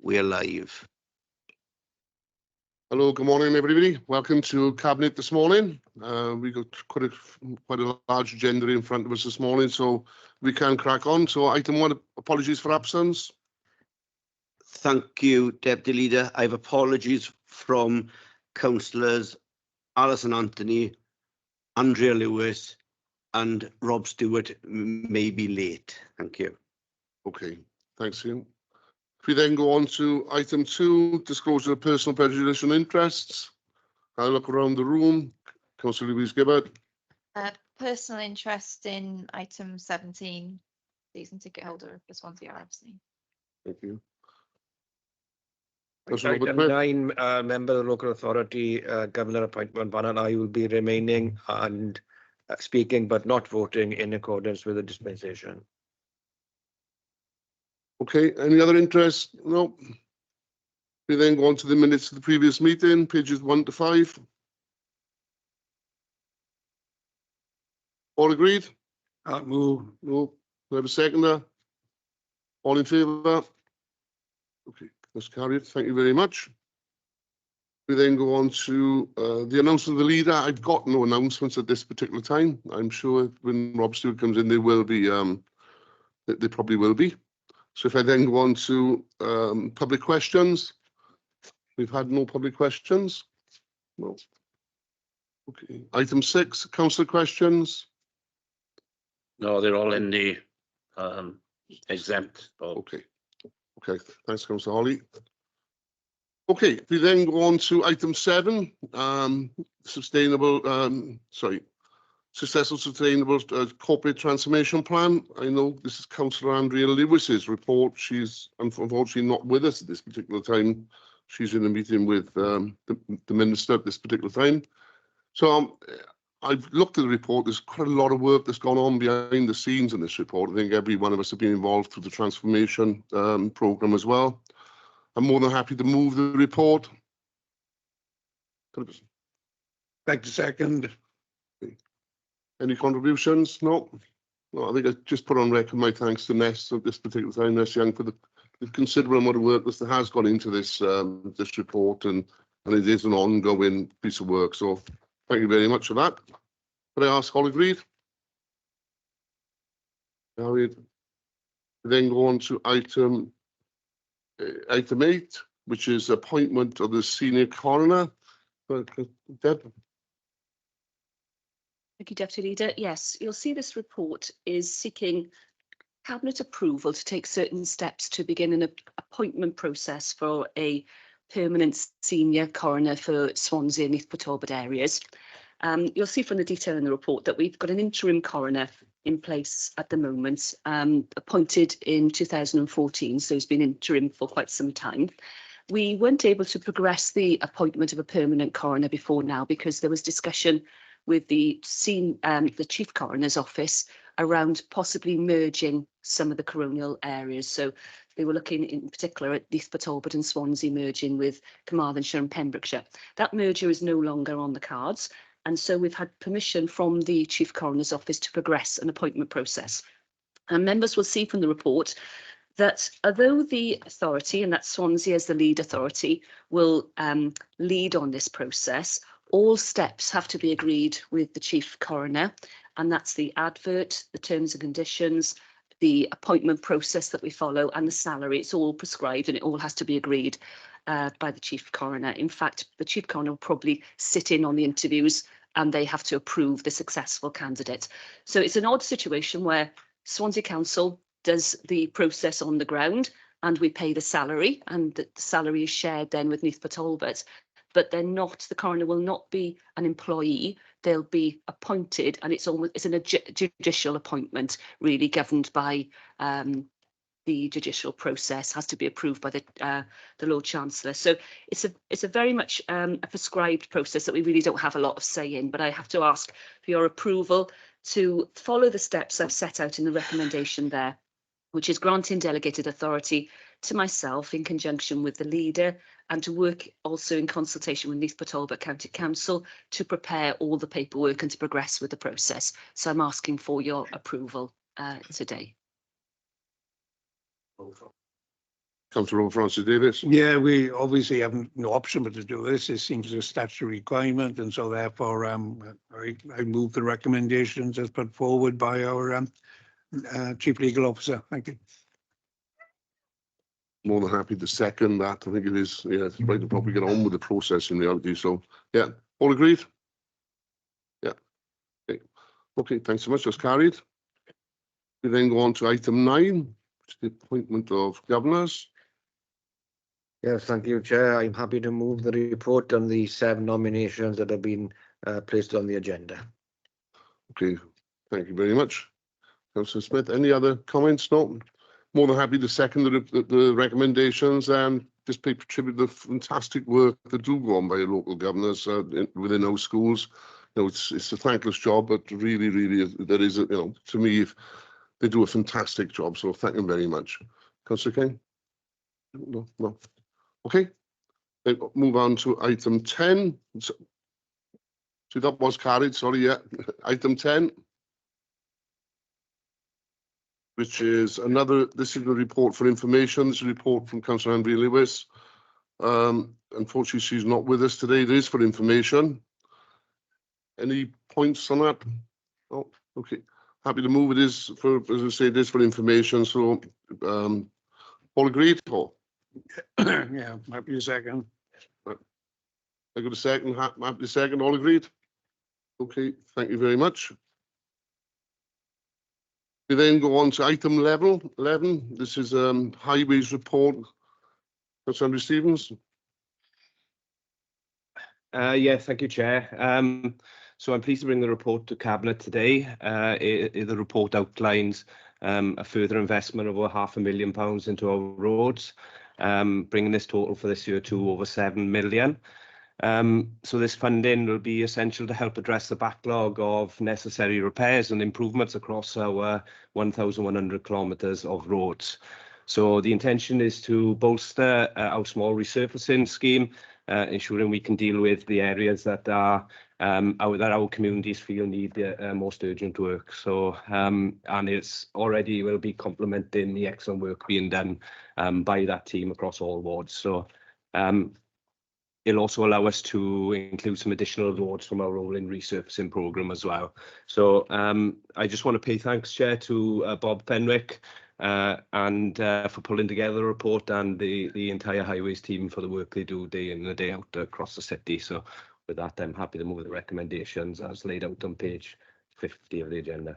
We're live. Hello, good morning, everybody. Welcome to Cabinet this morning. We got quite a large agenda in front of us this morning, so we can crack on. So item 1, apologies for absence. Thank you, Deputy Leader. I have apologies from councillors Alison Anthony, Andrea Lewis and Rob Stewart may be late. Thank you. Okay, thanks, Ian. If we then go on to item 2, disclosure of personal prejudicial interests. I'll look around the room. Councillor Louise Gibbard. Personal interest in item 17, season ticket holder of the Swansea RFC. Thank you. Item 9, member of the local authority, governor appointment, one and I will be remaining and speaking but not voting in accordance with the dispensation. Okay, any other interest? No. We then go on to the minutes of the previous meeting, pages 1 to 5. All agreed? Move. No. We have a seconder. All in favour? Okay, that's carried. Thank you very much. We then go on to the announcement of the leader. I've got no announcements at this particular time. I'm sure when Rob Stewart comes in, there will be. They probably will be. So if I then go on to public questions, we've had no public questions. No. Okay. Item 6, councillor questions. No, they're all in the exempt. Okay. Okay. Thanks, Councillor Holly. Okay. We then go on to item 7, successful sustainable corporate transformation plan. I know this is Councillor Andrea Lewis's report. She's unfortunately not with us at this particular time. She's in a meeting with the minister at this particular time. So I've looked at the report. There's quite a lot of work that's gone on behind the scenes in this report. I think every one of us have been involved through the transformation programme as well. I'm more than happy to move the report. Back to second. Any contributions? No. No, I think I just put on record my thanks to Ness at this particular time, Ness Young, for the considerable amount of work that has gone into this this report, and it is an ongoing piece of work. So thank you very much for that. Could I ask all agreed? Now we then go on to item 8, which is appointment of the senior coroner. Deb? Thank you, Deputy Leader. Yes, you'll see this report is seeking Cabinet approval to take certain steps to begin an appointment process for a permanent senior coroner for Swansea and East Talbot areas. You'll see from the detail in the report that we've got an interim coroner in place at the moment, appointed in 2014, so he's been interim for quite some time. We weren't able to progress the appointment of a permanent coroner before now because there was discussion with the Chief Coroner's Office around possibly merging some of the coronial areas. So they were looking in particular at East Talbot and Swansea merging with Carmarthenshire and Pembrokeshire. That merger is no longer on the cards. And so we've had permission from the Chief Coroner's Office to progress an appointment process. And members will see from the report that although the authority, and that's Swansea as the lead authority, will lead on this process, all steps have to be agreed with the Chief Coroner, and that's the advert, the terms and conditions, the appointment process that we follow, and the salary. It's all prescribed and it all has to be agreed by the Chief Coroner. In fact, the Chief Coroner will probably sit in on the interviews and they have to approve the successful candidate. So it's an odd situation where Swansea Council does the process on the ground and we pay the salary, and the salary is shared then with Neath Talbot. But they're not, the coroner will not be an employee, they'll be appointed, and it's a judicial appointment, really governed by the judicial process, has to be approved by the Lord Chancellor. So it's a very much a prescribed process that we really don't have a lot of say in, but I have to ask for your approval to follow the steps I've set out in the recommendation there, which is granting delegated authority to myself in conjunction with the leader, and to work also in consultation with Neath Talbot County Council to prepare all the paperwork and to progress with the process. So I'm asking for your approval today. Councillor Francis Davis. Yeah, we obviously have no option but to do this. It seems a statutory requirement, and so therefore I move the recommendations as put forward by our Chief Legal Officer. Thank you. More than happy to second that. I think it is, yeah, it's right to probably get on with the process in reality. So, yeah, all agreed? Yeah. Okay, okay, thanks so much. That's carried. We then go on to item 9, which is the appointment of governors. Yes, thank you, Chair. I'm happy to move the report on the 7 nominations that have been placed on the agenda. Okay, thank you very much. Councillor Smith, any other comments? No? More than happy to second the recommendations and just pay tribute to the fantastic work that do go on by local governors within those schools. You know, it's a thankless job, but really, there is, you know, to me, they do a fantastic job. So thank them very much. Councillor King? No. Okay. Then move on to item 10. So that was carried. Sorry, yeah. Item 10. Which is this is a report for information. This is a report from Councillor Andrea Lewis. Unfortunately, she's not with us today. It is for information. Any points on that? Oh, okay. Happy to move. It is for, as I say, it is for information. So, all agreed? Or? Yeah, might be a second. I got a second. Happy to second. All agreed? Okay, thank you very much. We then go on to item 11. This is highways report. Councillor Andrew Stevens. Yeah, thank you, Chair. So I'm pleased to bring the report to Cabinet today. The report outlines a further investment of over £500,000 into our roads, bringing this total for this year to over 7 million. So this funding will be essential to help address the backlog of necessary repairs and improvements across our 1,100 kilometres of roads. So the intention is to bolster our small resurfacing scheme, ensuring we can deal with the areas that are that our communities feel need the most urgent work. So and it's already will be complementing the excellent work being done by that team across all wards. So it'll also allow us to include some additional awards from our rolling resurfacing programme as well. So I just want to pay thanks, Chair, to Bob Fenwick and for pulling together the report, and the entire highways team for the work they do day in and day out across the city. So with that, I'm happy to move the recommendations as laid out on page 50 of the agenda.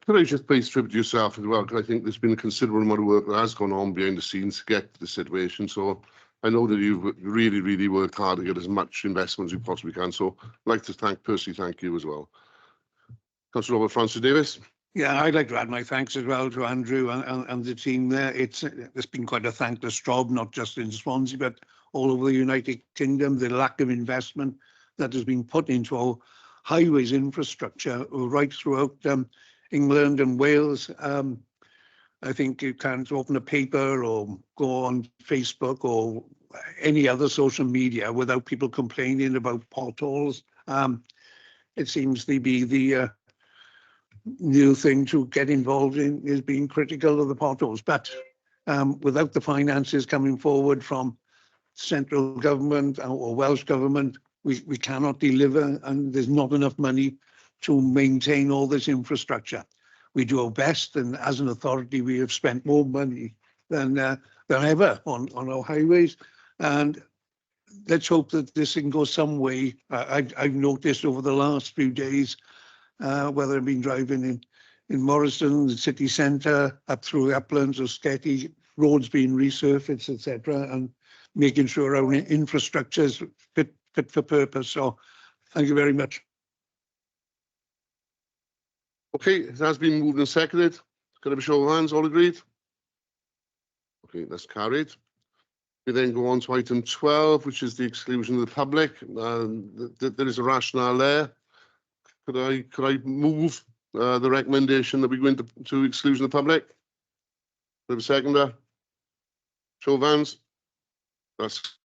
Could I just pay tribute to yourself as well? Because I think there's been a considerable amount of work that has gone on behind the scenes to get to the situation. So I know that you've really worked hard to get as much investment as you possibly can. So I'd like to personally thank you as well. Councillor Francis Davis. Yeah, I'd like to add my thanks as well to Andrew and the team there. It's been quite a thankless job, not just in Swansea, but all over the United Kingdom. The lack of investment that has been put into our highways infrastructure right throughout England and Wales. I think you can't open a paper or go on Facebook or any other social media without people complaining about potholes. It seems to be the new thing to get involved in, is being critical of the potholes. But without the finances coming forward from central government or Welsh government, we cannot deliver, and there's not enough money to maintain all this infrastructure. We do our best, and as an authority, we have spent more money than ever on our highways. And let's hope that this thing goes some way. I've noticed over the last few days, whether I've been driving in Morriston, the city centre, up through the uplands or Sketty, roads being resurfaced, etc., and making sure our infrastructure is fit for purpose. So thank you very much. Okay, it has been moved and seconded. Could I have a show of hands? All agreed? Okay, that's carried. We then go on to item 12, which is the exclusion of the public. There is a rationale there. Could I move the recommendation that we go into exclusion of the public? Could I have a seconder? Show of hands. That's